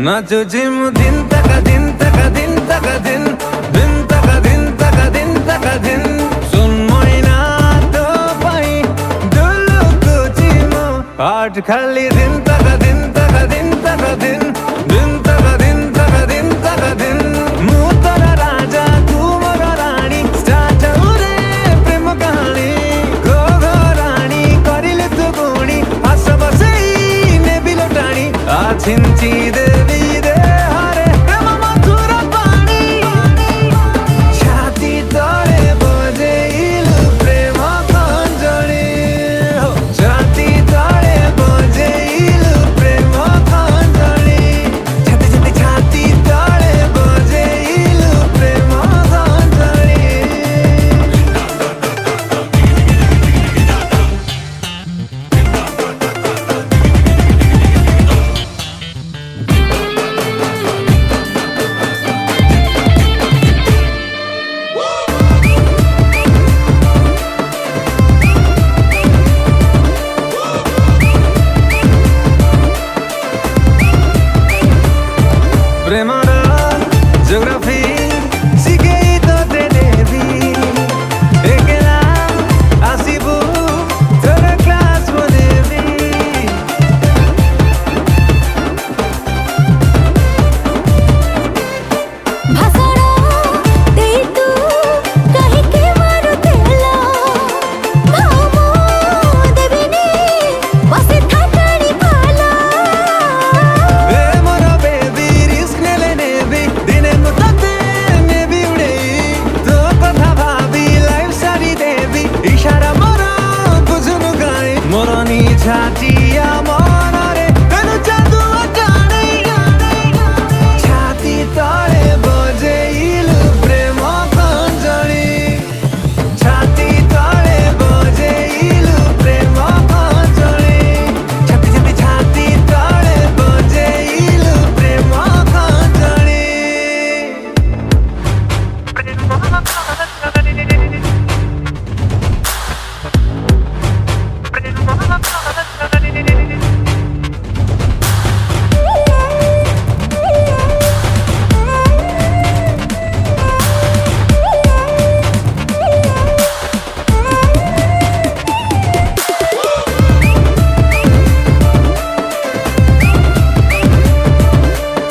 नाचो gym दिन तक दिन तक दिन तक दिन दिन तक दिन तक दिन तक दिन सुन महीना तो पाई दुलुको जिमो आठ खाली दिन तक दिन तक दिन तक दिन दिन तक दिन तक दिन तक दिन मु तोर राजा तू मोर रानी स्टार्ट रे प्रेम कहानी गो गो रानी करिले तू गुणी आस बसई ने बिलटाणी आ छिंची दे प्रेमरा जियोग्राफी शिखेई तो देवी एकला आसिबु तोर क्लास बनेबी भाषण दे तू कहि के मारू देला कामो देबिनी बसे थाकानी पाला ए मोर बेबी रिस्क नेले नेबी दिने मुतते नेबी उड़े तो कथा भाबी लाइफ सारी देबी इशारा मोर बुझुनु गाई मोर नि छाती